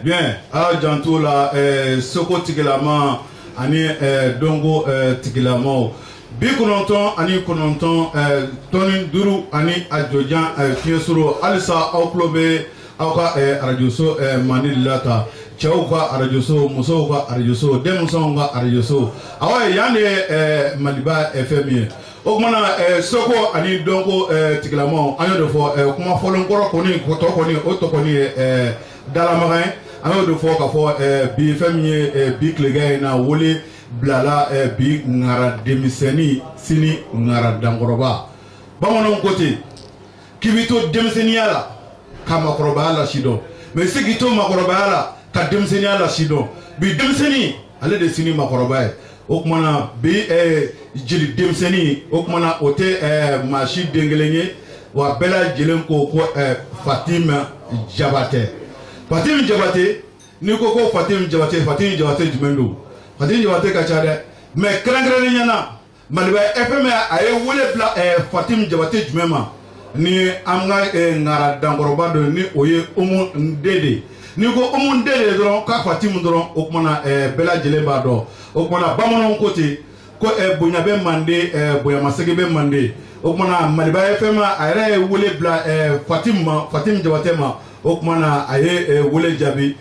Bien. Ah, janto la soko tigilama ani dongo tigilama. Bi kononton ani kononton toni duru ani ajojan fiesuro alisa awklobe awka radioso manilata chauka radioso musoka radioso demusonga radioso awa yande maliba fm okmana soko ani dongo tigilama anyo defo kuma folon koro koni kotokoni otokoni dalamarin anyo defo ka fo bi fm bi klegay na wole blala bi ngara demiseni sini ngara dangoroba bamonon kote kibito demiseni ala kama koroba ala shido mais sigito makoroba ala ka demiseni ala shido bi demiseni ale de sini makoroba okmana bi jili demiseni okmana ote mashi dengelenye wa bela jelen ko Fatima Jabate ni ko Fatima Jabate jumendo Fatim Jabate ka chade mais krangre nyana maliba FM aye wole bla Fatim Jabate jumema ni amga ngara dangoroba do ni oye ndede ni ko ndede doron ka Fatim doron okmana bela jeleba do okmana bamonon côté ko bonyabe mande boya masege be mande okmana maliba FM aye wole bla Fatim Jabate ma okmana aye wole jabi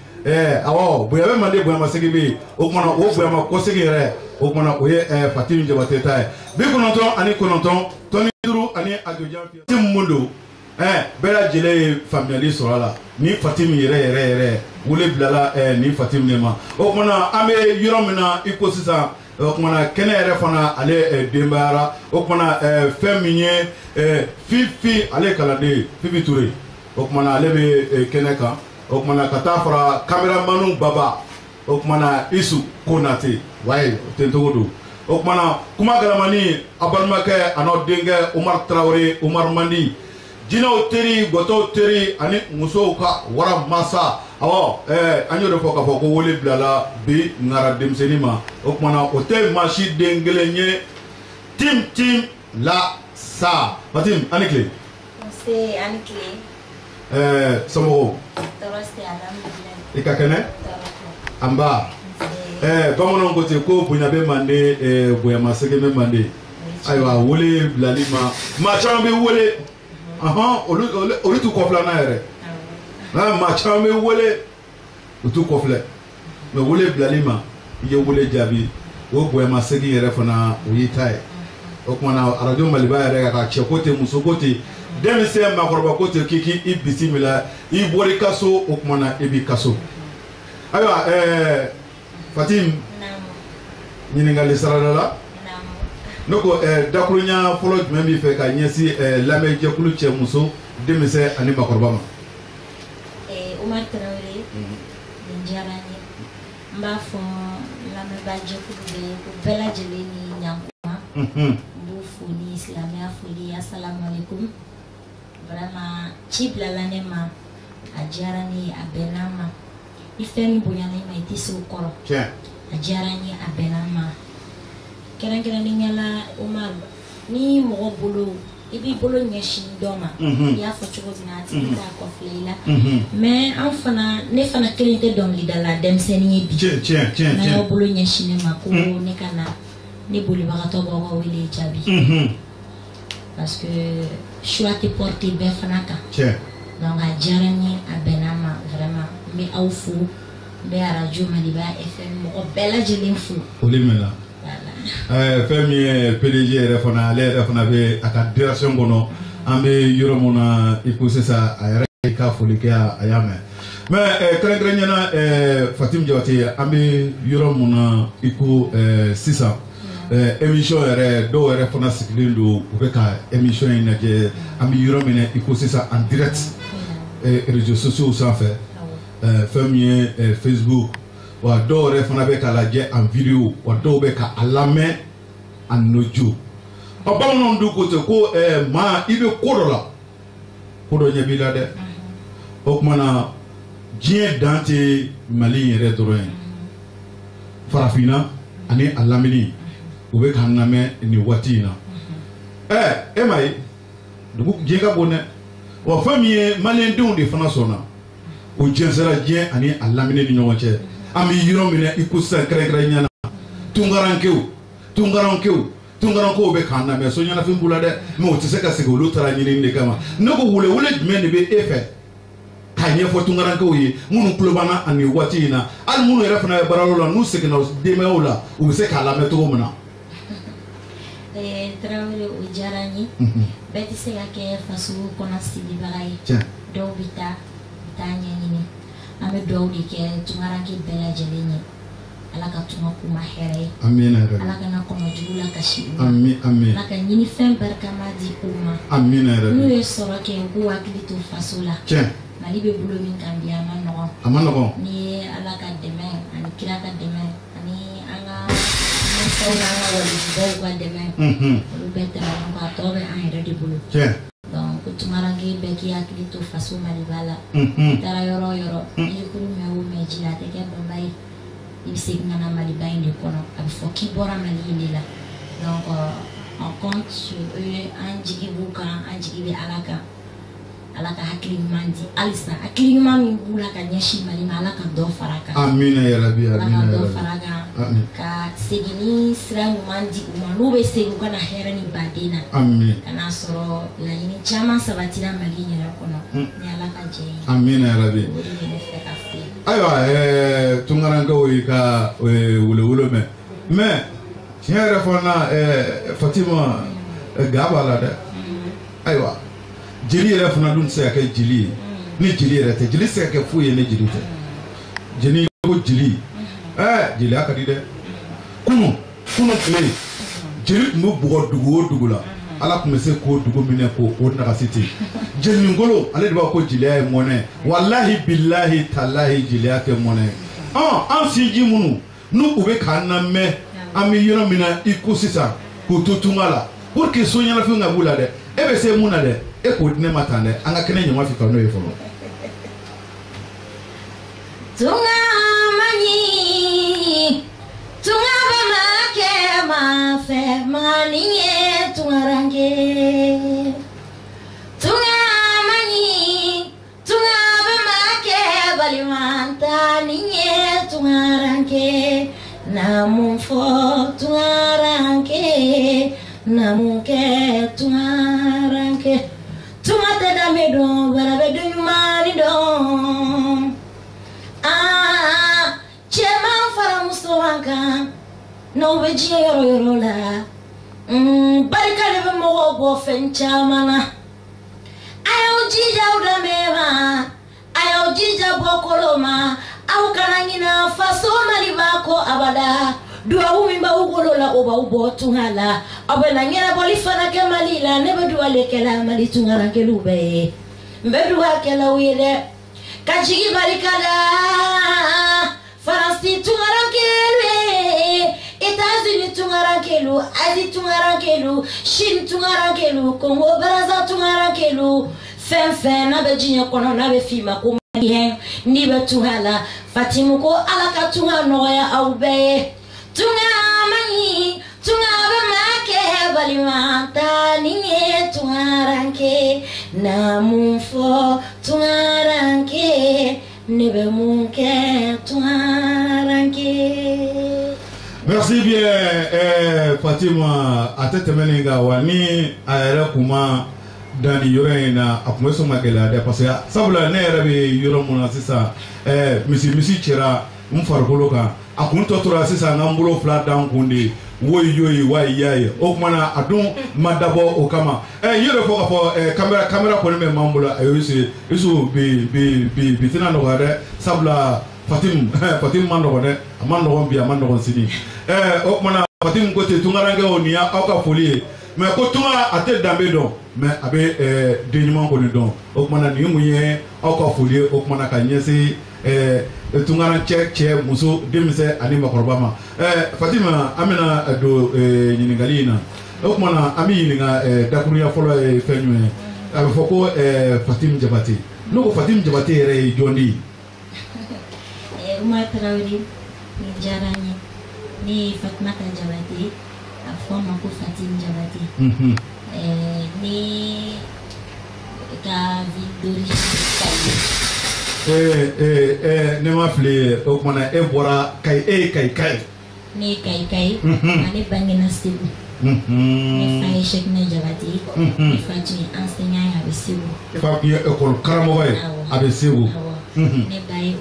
awo boyabe mande boya masegebe okmana o boya ma kosegere okmana oye Fatim Jabate tay bi kononton ani kononton toni duru ani ajojan Fatim mundo bela jele familiali sorala ni Fatim yere wole blala ni Fatim nema okmana ame yoromina ikosisa okmana kene yere fana ale dembara okmana feminye fifi ale kalade fifi touré okmana ale be keneka okmana katafra caméramanu baba okmana isu konate waye tentogodo okmana kuma galamani abalmake ano denge Omar Traoré Omar Mandi jino teri goto teri ani muso ka wara masa awo anyo de foka foko wole blala bi ngara demsenima okmana ote mashi dengelenye tim la sa Fatim anikle c'est anikle Somo ikakene amba bamonon kote ko bunyabe mande boya masege me mande aywa wole blalima ma chambe wole olu tu kofla na ere ma chambe wole tu kofla me wole blalima ye wole jabi wo boya masege ere fana oyitai okmana radio maliba ere ka chekote musokote demise makoroba kote kiki ibisimila ibori kaso okmana ebi kaso aywa Fatim nyiningali saradala noko dakrunya folo jumemi fe ka nyesi lame jekulu che muso demise ani makoroba ma Omar Traoré njarani mbafo lame ba jekulu be ko bela jeleni nyankuma bufu ni islamia fuli assalamu alaikum vraiment chibla lanema ajarani abenama ifeni bonyane ma itisi ukoro ajarani abenama kera ni nyala Omar ni mo bolo ibi bolo nyeshi doma ya fo chugo zinati ta ko fleila mais enfana ne fana kelite dom lidala dem seni bi na yo bolo nyeshi ne mako ne kana ne boli bagato go wele jabi parce que choix te porter ben fanaka donc a jarani abenama vraiment mais au fou mais à radio Maliba FM mo bela jelen fou olimela femi PDG refona ale refona be aka direction gono ambe yoromona ipose sa ayara ka folike ayame mais krengrenyana Fatim Jabate ambe yoromona iku 600 émission yɛrɛ dɔw yɛrɛ fana sigilen don u bɛ ka émission in lajɛ an bɛ yɔrɔ min na i ko sisan en direct réseaux sociaux sanfɛ fɛn min ye Facebook wa dɔw yɛrɛ fana bɛ ka lajɛ en vidéo wa dɔw bɛ ka a lamɛn en audio bamananw dun ko ten ko maa i bɛ ko dɔ la ko dɔ ɲɛ b'i la dɛ o kumana diɲɛ dan tɛ Mali yɛrɛ dɔrɔn ye farafinna ani a lamɛnni u bɛ k'an lamɛn nin waati in na e ma ye dugu diɲɛ ka bon dɛ wa famille malien dum de fana sona o jensera dien ani alamine ni nyonche ami yiro mine ikusa krekre nyana tungaranko be kanna me so nyana fimbula de me o tiseka sego lo tara nyini ne kama nako wule me ne be efe kanye fo tungaranko yi munu klobana ani wati na al munu era fana baralo la nu sekena demeola o se kala me to mona Traore o jarani beti sega ke fasu kona sidi barai do bita tanya ini ame do di ke tungaranke bela jelenye alaka tuma kuma here amin alaka na kono jula kashi amin alaka nyini fem barkama di kuma amin nu e soro ke ku akili to fasula mali be bulo min kambia amano ni alaka deme ani kiraka deme ani anga Orang wali bawa demi, betul orang kata orang akhirnya dibulu. Donc tumarangi beki akili tu fasu malibala. Tara yoro ini kuru mewu mejila teke bambai ibsik nana malibain di kono. Abifoki bora mali indila. Donc on compte sur eux anjigi buka anjigi be alaka hakili mandi alisa hakili mami bula kanyeshi malima alaka do faraka. Amina ya Rabbi amina. Alaka do faraka. Ka segini sirang mandi umanube segu kana hera ni badina. Amin. Kana soro la ini chama sabatina mali nyera kono. Ni alaka je. Amina ya Rabbi. Aywa tungaranga wika wule me tiara fona Fatima gabala de. Aywa jeli yɛrɛ fana dun se ka kɛ jeli ye ni jeli yɛrɛ tɛ jeli se ka kɛ foyi ye ni jeli tɛ jeli ko jeli jeliya ka di dɛ kunu tile jeli tun bɛ bugɔ dugu o dugu la ala tun bɛ se k'o dugu minɛ ko o nagasi ten jeli ngolo ale de b'a ko jeliya ye mɔnɛ walahi bilahi talahi jeliya tɛ mɔnɛ an sinji minnu n'u u bɛ k'an lamɛn an bɛ yɔrɔ min na i ko sisan k'u to tunga la pour que so ɲɛnafin ka b'u la dɛ e bɛ se mun na dɛ e ko ne ma tan dɛ an ka kɛnɛ ɲama fi ka n'o ye fɔlɔ. Tunga mani tunga bama ke ma fe mani ye tunga range tunga mani tunga bama ke balimanta ni ye tunga range namun fo tunga range namun ke tunga range tunga te dame don barabe do mani don Chairman fara musowanka no be jiye yoro la barika le be mo go fen chamana ayo jija uda mema ayo jija bokoloma au kanangina faso mali bako abada dua umimba ugolola oba ubo tungala abena ngena bolifana ke malila nebe dua lekela mali tungala kelube mbedu akela wile kajigi barikada Faransi tungarakelu États-Unis tungarakelu Asie tungarakelu Chine tungarakelu Congo Brazza tungarakelu Fen na be jinye kono na be fima ko mien ni be tuhala Fatimu ko alaka tunga noya aube tunga mani tunga be make balimanta ninye tungaranke na mufo tungaranke Merci bien Fatima atetemeninga wani ayere kuma dani yore na akumeso magela de parce que sabula ne yere be yoro mona sisa misi chera mfargolo ka akun totora sisa ngambulo flat down kundi woyi wayi o kumana adun madabo o kama yere fo fo camera ko me mambula isu bi tina no gade sabla Fatim mando de amando bi amando sini o kumana Fatim ko te tungarange onia o ka folie mais ko tunga ate dambe don mais abe deniment ko ni don o kumana ni muye o ka folie o kumana ka nyesi tungaran che muso demise ani makorbama Fatima amina do nyiningali na o kumana ami yininga dakuria folo fenwe abe foko Fatim Jabati no ko Fatim Jabati ere jondi Umar Traore ni jarani ni Fatmata Jabati afoma ko Fatim Jabati ni ka vie d'origine ne ma fili o kumana e bɔra Kayi Kayi ne Kayi ani bangena Segu ne fa ye Cheikh Jabati ne fa tun enseignant a bɛ Segu fa tun ye école karamɔgɔ ye a bɛ Segu ne ba ye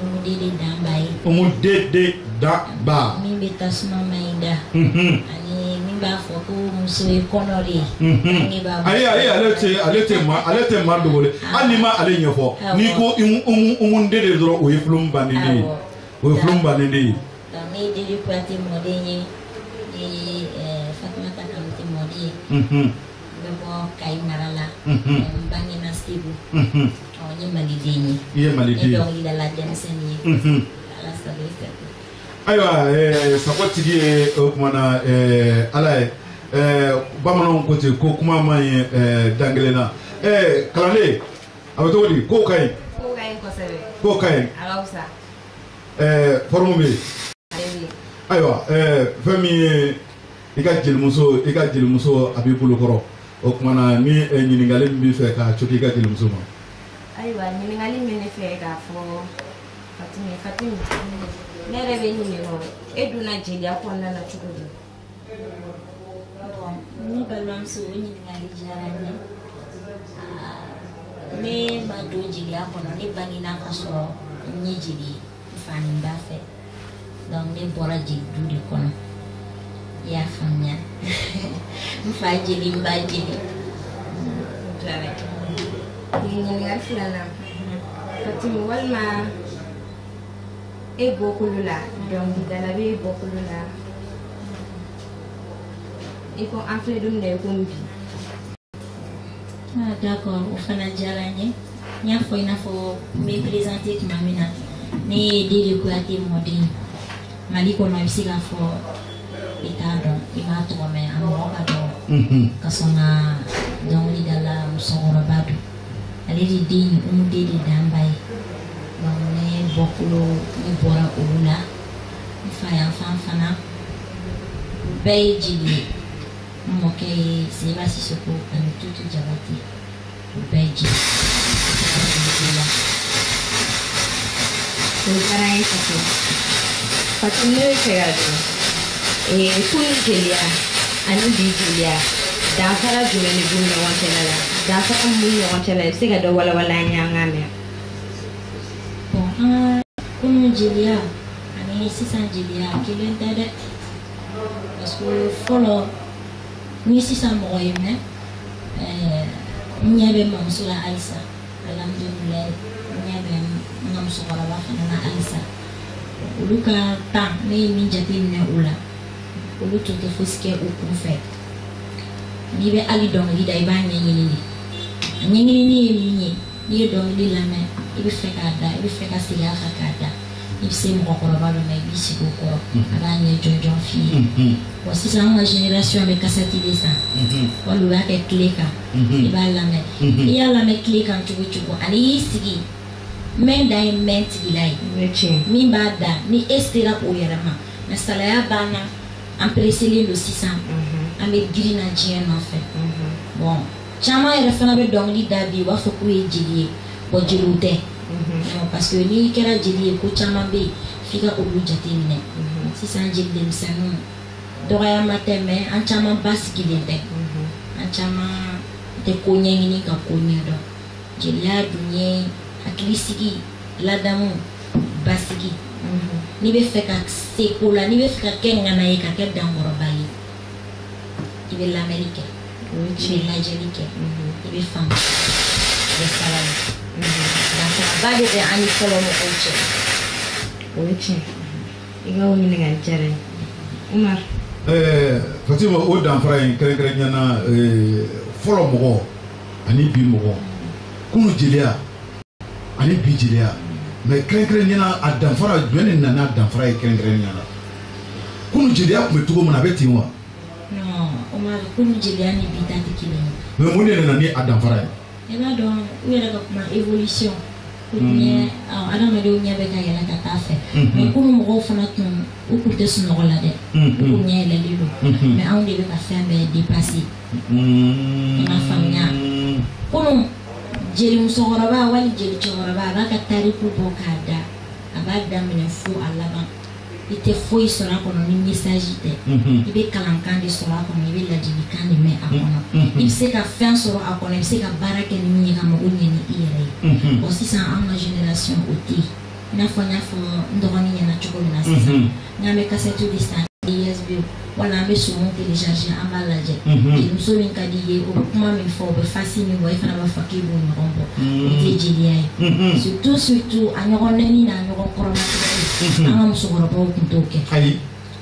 Umu Dede Danba min bɛ tasuma mayida ani min b'a fɔ ko muso ye kɔnɔ de ye ale tɛ maa dogo dɛ hali ni ma ale ɲɛfɔ n'i ko Umu Dede dɔrɔn o ye film bannen de ye o ye film bannen de ye ne ye Dede Kuyate mɔden ye ne ye Fatumata Kanute mɔden ye n bɛ bɔ Kayi mara la n bangena Segu n ye maliden ye i ye maliden ye ne dɔnkilidala denmisɛnnin ye ala sago i sago ayiwa sakotigi ye o kumana ala ye bamananw ko ten ko kuma man ɲi dan kelen na kalanden a bɛ cogo di kow ka ɲi kosɛbɛ kow ka ɲi ala wusa forme bɛ yen ayiwa fɛn min ye i ka jelimuso a b'i bolo kɔrɔ o kumana ni ɲininkali min b'i fɛ ka coki i ka jelimuso ma ayiwa ɲininkali min bɛ ne fɛ k'a fɔ Fatimi ne yɛrɛ bɛ ɲininka e donna jeliya kɔnɔna na cogo di ne balimamuso o ɲininkali diyara n ye ne ma don jeliya kɔnɔ ne bangena ka sɔrɔ n ye jeli ye n fa ni n ba fɛ donc ne bɔra jeli du de kɔnɔ i y'a faamuya n fa jeli n ba jeli ɲininkali filanan Fatimi walima e bɔkolo la dɔnkilidala bɛ e bɔkolo la i ko an filɛ don min na i ko bi d'accord o fana diyara n ye n y'a fɔ i n'a fɔ n bɛ présenter tuma min na ne ye Dede Kuyate mɔden Mali kɔnɔ i bɛ se k'a fɔ i t'a dɔn i m'a tɔgɔ mɛn a mɔgɔ ka dɔgɔ ka sɔn ka dɔnkilidala musokɔrɔba don ale de den ye Umu Dede Danba ye donc ne bɔkolo ne bɔra olu la n fa yan fan fana bɛɛ ye jeli ye n mɔkɛ ye Seba Sisoko ani Tutu Jabate o bɛɛ ye jeli la o diyara n ye Fatimi ne bɛ fɛ ka dɔn kunun jeliya ani bi jeliya danfara jumɛn de b'u ni ɲɔgɔn cɛla la danfara min b'u ni ɲɔgɔn cɛla i bɛ se ka dɔ walawala an ye an k'a mɛn bon an ka kunun jeliya ani sisan jeliya kelen tɛ dɛ parce que fɔlɔ ni sisan mɔgɔ ye mɛn n ɲɛ bɛ mamuso la halisa alhamdulilayi n ɲɛ bɛ n ka musokɔrɔba fana na halisa olu ka temps ne ye min jateminɛ o la olu tun tɛ fosi kɛ u kun fɛ n'i bɛ hali dɔnkili da i b'a ɲɛɲini de a ɲɛɲinini ye min ye n'i ye dɔnkili lamɛn i bɛ fɛ k'a da i bɛ fɛ ka segin a kan k'a da i bɛ se mɔgɔkɔrɔba dɔ ma i b'i sigi o kɔrɔ a b'a ɲɛ jɔnjɔn f'i ye wa sisan an ka génération bɛ kasɛti de san wali u b'a kɛ tile kan i b'a lamɛn n'i y'a lamɛn tile kan cogo cogo ani y'i sigi mɛn da ye mɛn tigila ye min b'a da ni e sera o yɛrɛ ma mɛ salaya banna an pereselen don sisan an bɛ girinna diɲɛ nɔfɛ bon caman yɛrɛ fana bɛ dɔnkili da bi u b'a fɔ k'u ye jeli ye bon jeliw tɛ parce que n'i kɛra jeli ye ko caman bɛ yen f'i ka olu jateminɛ sisan jeli denmisɛnninw dɔgɔyama tɛ mɛ an caman basigilen tɛ an caman tɛ ko ɲɛɲini ka ko ɲɛdɔn jeliya dun ye hakilisigi ladamu basigi n'i bɛ fɛ ka se ko la n'i bɛ fɛ ka kɛ ŋana ye ka kɛ dankɔrɔba ye i bɛ lamɛnni kɛ i bɛ lajɛli kɛ i bɛ faamu i bɛ sabali danfaraba de bɛ an ni fɔlɔ mɔgɔw cɛ o ye tiɲɛ i ka o ɲininkali diyara n ye Umar Fatima o danfara in kɛrɛnkɛrɛnnenya na fɔlɔ mɔgɔ ani bi mɔgɔ kunu jeliya ani bi jeliya mais kɛrɛnkɛrɛnnenya na a danfara jumɛn de nana danfara ye kɛrɛnkɛrɛnnenya na kunu jeliya tun bɛ cogo min na a bɛ ten wa non Umar kunu jeliya ni bi ta tɛ kelen ye mais mun de nana ni a danfara ye i b'a dɔn u yɛrɛ ka kuma évolution ɲɛ adamadenw ɲɛ bɛ ka yɛlɛ ka taa fɛ mais kunu mɔgɔw fana tun u tun tɛ sunɔgɔ la dɛ u tun ɲɛ yɛlɛlen don mais anw de bɛ ka fɛn bɛɛ dépasser i m'a faamuya kunu jeli musokɔrɔba wali jeli cɛkɔrɔba a b'a ka tariku bɔ k'a da a b'a daminɛ fo a laban i tɛ foyi sɔrɔ a kɔnɔ ni message tɛ i bɛ kalankan de sɔrɔ a kɔnɔ i bɛ ladilikan de mɛn a kɔnɔ i bɛ se ka fɛn sɔrɔ a kɔnɔ i bɛ se ka baara kɛ ni min ye ka mago ɲɛ ni i yɛrɛ ye bon sisan an ka génération o tɛ yen i n'a fɔ n y'a fɔ n dɔgɔnin ɲɛna cogo min na sisan n'an bɛ cassette de san USB wala an bɛ sonw télécharger an b'a lajɛ muso min ka di ye o bɛ kuma min fɔ o bɛ fasi min bɔ i fana b'a fɔ k'i b'o ɲɔgɔn bɔ o tɛ jeliya ye surtout a ɲɔgɔn nɛni n'a ɲɔgɔn kɔrɔmatigɛli an ka musokɔrɔbaw tun t'o kɛ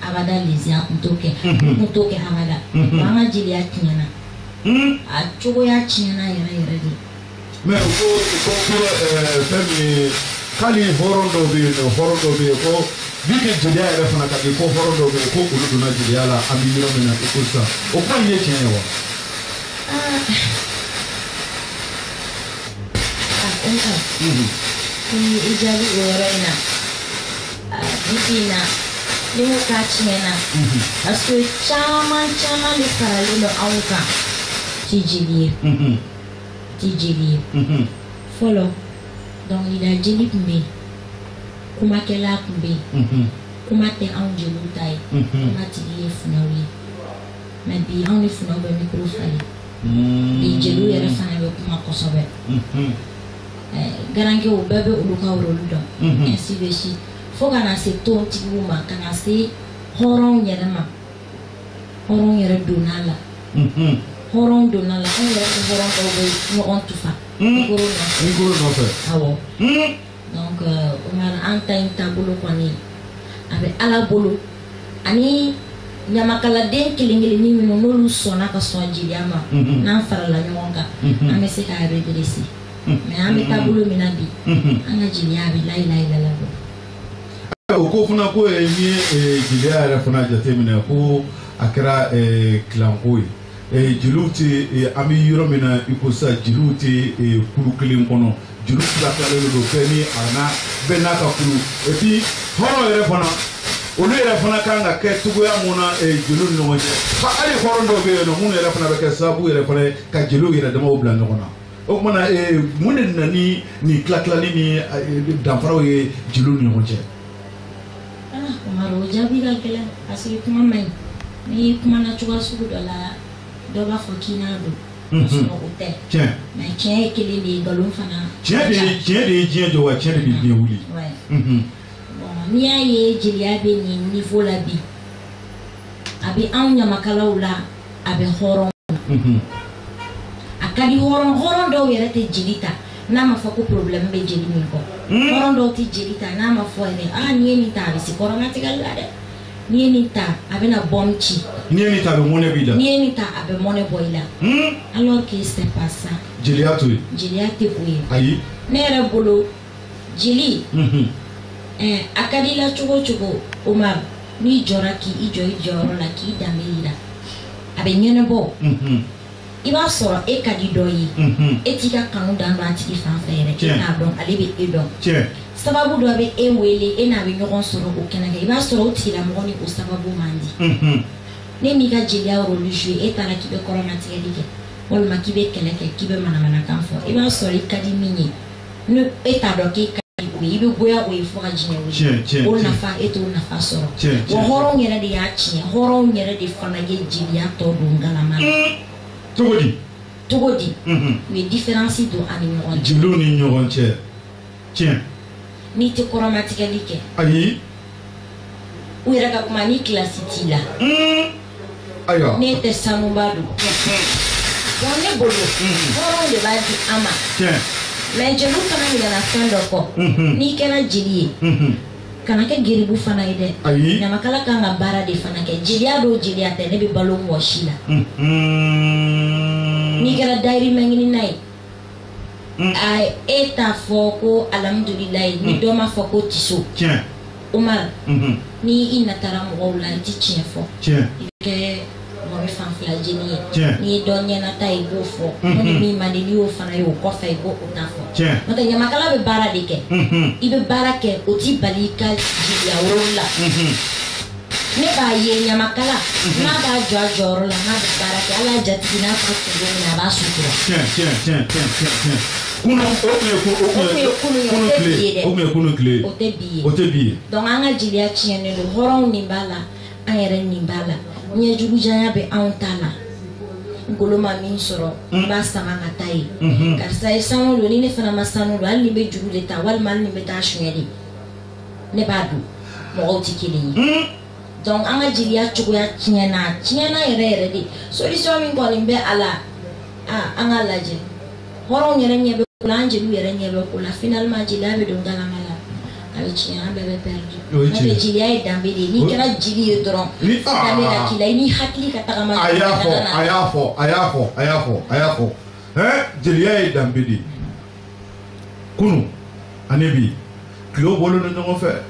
abada lesiya tun t'o kɛ tun t'o kɛ abada an ka jeliya tiɲɛna a cogoya tiɲɛna yɛrɛ yɛrɛ de mais ko fɛn min k'ali hɔrɔn dɔw bɛ yen ko bi ke jeliya yɛrɛ fana ka di ko hɔrɔn dɔw bɛ yen ko olu donna jeliya la an bɛ yɔrɔ min na i ko sisan o kuma in ye tiɲɛ ye wa? i jaabi o yɔrɔ in na bi na ni ko k'a tiɲɛna parce que caman de faralen don anw kan ti jeli ye fɔlɔ dɔnkilida jeli tun bɛ yen kumakɛla tun bɛ yen kuma tɛ anw jeliw ta ye kuma tigi ye funɛw ye mais bi anw ni funɛw bɛ micro falen bi jeliw yɛrɛ fana bɛ kuma kosɛbɛ garankɛ o bɛɛ bɛ olu ka rôle dɔn ainsi de suite fo ka na se tontigiw ma ka na se hɔrɔnw yɛrɛ ma hɔrɔnw yɛrɛ donna la hɔrɔnw donna la anw yɛrɛ ni hɔrɔn dɔw bɛ ɲɔgɔn tufa micro nɔfɛ awɔ donc an ta in taabolo kɔni a bɛ ala bolo ani ɲamakaladen kelen-kelennin minnu n'olu sɔnna ka sɔn jeliya ma n'an farala ɲɔgɔn kan an bɛ se k'a redresser mais an bɛ taabolo min na bi an ka jeliya a bɛ layilayilala bɔ. o ko fana ko n'i ye jeliya yɛrɛ fana jateminɛ ko a kɛra kilanko ye jeliw tɛ an bɛ yɔrɔ min na i ko sisan jeliw tɛ kulu kelen kɔnɔ. juru tilalen don fɛn ni a na bɛɛ n'a ka kulu et puis hɔrɔn yɛrɛ fana olu yɛrɛ fana kan ka kɛ cogoya mun na jeliw ni ɲɔgɔn cɛ hali hɔrɔn dɔw bɛ yen nɔ minnu yɛrɛ fana bɛ kɛ sababu yɛrɛ fana ka jeliw yɛrɛ damaw bila ɲɔgɔn na o kumana mun de nana ni nin tilatilali ni danfaraw ye jeliw ni ɲɔgɔn cɛ. Umaru o jaabi ka gɛlɛn parce que kuma man ɲi n'i kumana cogoya sugu dɔ la dɔ b'a fɔ k'i n'a don. o tɛ mais tiɲɛ ye kelen de ye nkalon fana tiɲɛ de ye diɲɛ jɔ wa tiɲɛ de bɛ diɲɛ wuli bon n'i y'a ye jeliya bɛ nin niveau la bi a bɛ anw ɲamakalaw la a bɛ hɔrɔn a ka di hɔrɔn dɔw yɛrɛ tɛ jeli ta n'a ma fɔ ko problème bɛ jeli min kɔ hɔrɔn dɔw tɛ jeli ta n'a ma fɔ yɛrɛ n'i ye nin ta a bɛ se kɔrɔmatigɛli la dɛ n'i ye nin ta a bɛ na bombe ci n'i ye nin ta a bɛ mɔnɛ b'i la n'i ye nin ta a bɛ mɔnɛ bɔ i la alors que c'est pas ça jeliya to ye jeliya tɛ o ye ayi ne yɛrɛ bolo jeli a ka di la cogo cogo Omar n'i jɔra k'i jɔ i jɔyɔrɔ la k'i danbe yira a bɛ ɲɛnabɔ i b'a sɔrɔ e ka di dɔ ye e t'i ka kanu dan don a tigi fan fɛ yɛrɛ e t'a dɔn ale bɛ e dɔn sababu dɔ bɛ e wele e n'a bɛ ɲɔgɔn sɔrɔ o kɛnɛ kan i b'a sɔrɔ o tigilamɔgɔ ni o sababu man di ne m'i ka jeliya rôle jouer e taara k'i bɛ kɔrɔmatigɛli kɛ walima k'i bɛ kɛlɛ kɛ k'i bɛ manamanakan fɔ i b'a sɔrɔ i ka di min ye ni e t'a dɔn k'e ka di o ye i bɛ goya o ye fo ka jinɛ wuli o nafa e t'o nafa sɔrɔ wa hɔrɔnw yɛrɛ de y'a tiɲɛ hɔrɔnw yɛrɛ de fana ye jeliya tɔ don galama la cogo di u ye différence don an ni ɲɔgɔn cɛ jeliw ni ɲɔgɔn cɛ tiɲɛ n'i tɛ kɔrɔmatigɛli kɛ ayi u yɛrɛ ka kuma ni kilasi t'i la ayiwa ne tɛ sanuba don wa ne bolo hɔrɔnw de b'a di an ma mais jeliw fana yɛlɛla fɛn dɔ kɔ n'i kɛra jeli ye kana kɛ geribu fana ye dɛ ɲamakala kan ka baara de fana kɛ jeliya do jeliya tɛ ne bɛ balo mɔgɔ si la n'i kɛra dayirimɛ ɲinina ye e t'a fɔ ko alhamdulilayi ni dɔ ma fɔ ko tiso Omar ni i natara mɔgɔw la i ti tiɲɛ fɔ i bɛ kɛ mɔgɔ bɛ fan fila jeni ye n'i ye dɔ ɲɛnata i b'o fɔ ni min man di n'i y'o fana ye o kɔfɛ i b'o ta fɔ n'o tɛ ɲamakala bɛ baara de kɛ i bɛ baara kɛ o ti bali i ka jeliya rôle la ne b'a ye ɲamakala n'a b'a jɔ a jɔyɔrɔ la n'a bɛ baara kɛ ala jatigi n'a fɔ kungo min na a b'a sutura Kunu clé. Donc anga jilia tiene le horon nimbala ayere nimbala nye jugu janya be antala ngolo mami soro ba sama ngatai karsa esamo lo ni ne fana masano lo ali be jugu leta wal mal ni meta shweli ne badu mo otikili donc anga jilia chugu ya tiena yere de solution mi ngol mbe ala anga laje horon yere nyebe kulanje lu yere nyebe kula finalement jilia be do ngala mala avec un bébé perdu. Mais Jilia est dans le ni kena Jili est dans. Caméra qui l'a ni hakli katarama. Ayafo. Jilia est dans le Kunu, anebi. Clo bolo ne n'ont fait.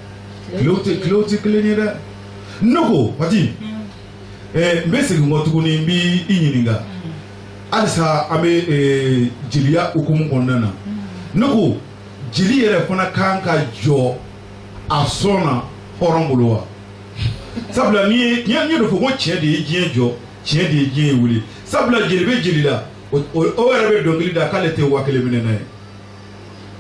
Clo te clénira. Noko, pati. Mais c'est que moi tout connais bi ininga. Alisa abe Jilia ukumu kondana. Noko. Jili yɛrɛ fana kan ka jɔ a sɔnna hɔrɔn bolo wa sabula ni ye dɔ fɔ ko cɛ de ye diɲɛ jɔ cɛ de ye diɲɛ wuli sabula jeli bɛ jeli la o yɛrɛ bɛ dɔnkili da k'ale tɛ 1000 minɛ n'a ye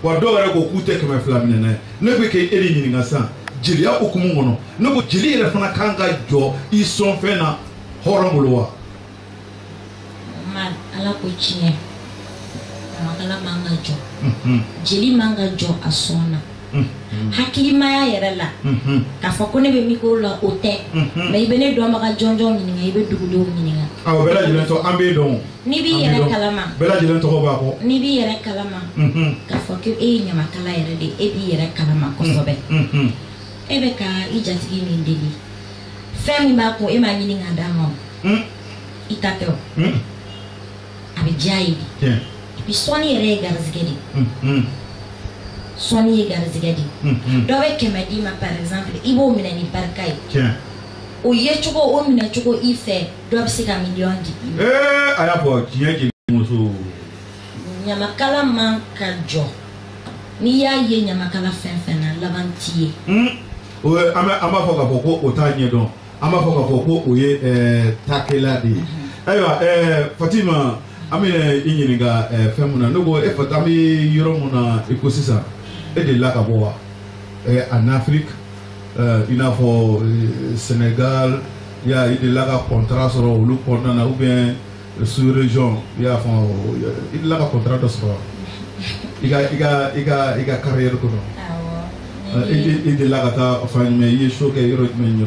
wa dɔw yɛrɛ ko k'u tɛ 200 minɛ n'a ye ne bɛ kɛ e de ɲininka sisan jeliya hukumu kɔnɔ ne ko jeli yɛrɛ fana kan ka jɔ i sɔn fɛn na hɔrɔn bolo wa. Ala ko tiɲɛ. Makala manga jo jeli manga jo asona hakili maya yere la ka fa ko ne be mikro la ote mais ibene do maka jonjon ni ngai be dugudo ni nga aw bela jelen to ambe don ni bi yere kalama bela jelen to ba ko ni bi yere kalama ka fa ke e nyama kala yere de e bi yere kalama ko sobe e be ka ijatigi ni ndeli femi ba ko e ma ni nga damo itateo abi jai puis soni yɛrɛ garizigɛ de soni ye garizigɛ de dɔ bɛ 100 di ma par exemple i b'o minɛ ni barika ye o ye cogo o minɛ cogo i fɛ dɔ bɛ se ka 1000000 di i ma a y'a fɔ tiɲɛ jeli muso ɲamakala man ka jɔ n'i y'a ye ɲamakala fɛn fɛn na laban t'i ye an b'a fɔ k'a fɔ ko o t'a ɲɛdɔn an b'a fɔ k'a fɔ ko o ye takela de ye ayiwa Fatima ami ɲininka fɛn mun na ne ko e fa an bɛ yɔrɔ mun na i ko sisan e delila ka bɔ wa en Afrique i n'a fɔ Sénégal i delila ka contrat sɔrɔ olu kɔnɔna na ou bien sous région i y'a fɔ i delila ka contrat dɔ sɔrɔ i ka carrière kɔnɔ i delila ka taa fan jumɛn i ye show kɛ yɔrɔ jumɛn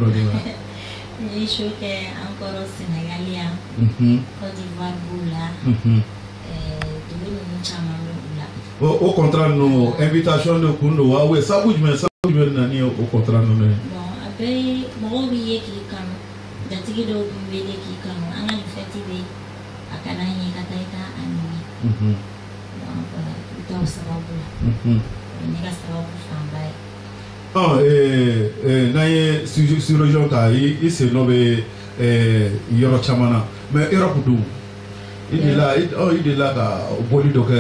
n ye show kɛ encore Sénégal yan Côte d'Ivoire b'o la dugu ninnu caman bɛ o la o contrat ninnu invitation de kun don wa sabu jumɛn na ni o contrat ninnu ye bon a bɛɛ ye mɔgɔw b'i ye k'i kanu jatigi dɔw b'i wele k'i kanu an ka nin fɛti bɛ a ka d'an ye ka taa i ka animé donc i t'o sababu la o ye ne ka sababu fanba ye n'an ye sur-région ta i sen nɔ bɛ yɔrɔ caman na mais Europe dun i delila ka bɔli dɔ kɛ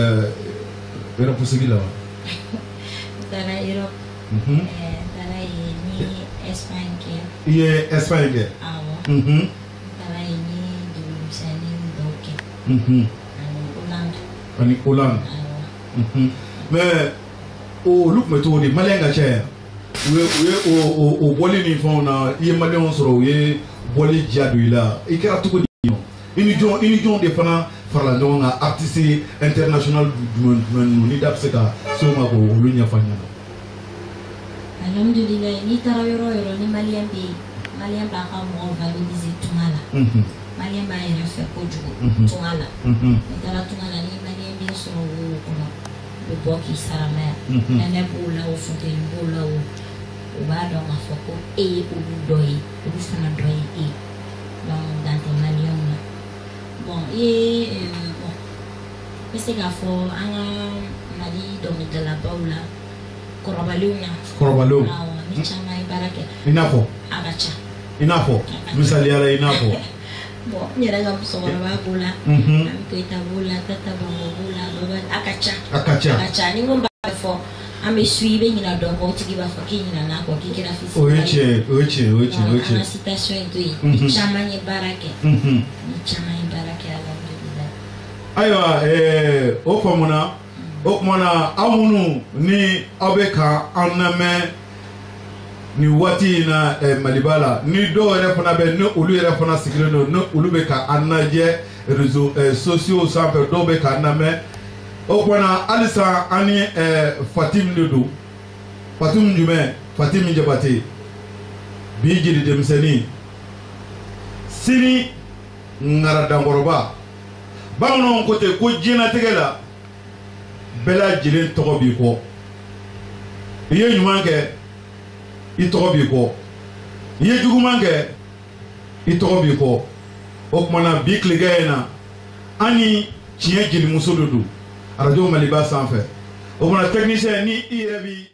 Europe sigi la wa. N taara Europe n taara yen ni Espagne kɛ. I ye Espagne kɛ. Awɔ. N taara yen ni dugu misɛnnin dɔw kɛ. Ani Hollande. Awɔ. mais olu tun bɛ cogo di maliyɛn ka ca yan u ye o bɔli ni fɛnw na i ye maliyɛnw sɔrɔ u ye bɔli diya don i la i kɛra cogo di i ni jɔn de fana farala ɲɔgɔn kan artiste international jumɛn ninnu ni da bɛ se ka se o ma k'o olu ɲɛfɔ an ɲɛna. Alhamdulilayi n'i taara yɔrɔ o yɔrɔ ni maliyɛn bɛ yen maliyɛn b'a ka mɔgɔw valoriser tunga la maliyɛn b'a yɛrɛ fɛ kojugu tunga la n'i taara tunga la ni maliyɛn b'i sɔrɔ wo kɔnɔ u bɛ bɔ k'i sarama yan nɛnɛ b'o la o funteni b'o la o b'a dɔn k'a fɔ ko e ye olu dɔ ye olu fana dɔ ye e donc dans tes maliyɛnw na bon i ye bon n bɛ se k'a fɔ an ka Mali dɔnkilidalabaw la kɔrɔbalenw na kɔrɔbalenw ni caman ye baara kɛ i n'a fɔ a ka ca i n'a fɔ misaliyala i n'a fɔ bon n yɛrɛ ka musokɔrɔba b'o la Ami Koyita b'o la Tata Bango b'o la a ka ca ni n ko n b'a fɔ an bɛ su i bɛ ɲina dɔn kɔ o tigi b'a fɔ k'i ɲina n'a kɔ k'i kɛra fisi o ye tiɲɛ an ka citation in to yen ni caman ye baara kɛ alhamdulilayi ayiwa o faamuna o kumana aw minnu ni aw bɛ ka an lamɛn nin waati in na Maliba la ni dɔw yɛrɛ fana bɛ ni olu yɛrɛ fana sigilen don ni olu bɛ ka an lajɛ réseaux sociaux sanfɛ dɔw bɛ ka an lamɛn o kumana halisa an ni Fatim de don Fatim jumɛn Fatim Jabate bi jeli denmisɛnnin sini ngara dankɔrɔba bamananw ko ten ko diɲɛlatigɛ la bɛɛ lajɛlen tɔgɔ b'i kɔ i ye ɲuman kɛ i tɔgɔ b'i kɔ i ye juguman kɛ i tɔgɔ b'i kɔ o kumana bi tilegɛ in na an ni tiɲɛ jelimuso de don radio Maliba sanfɛ o kumana technicien ni i yɛrɛ bi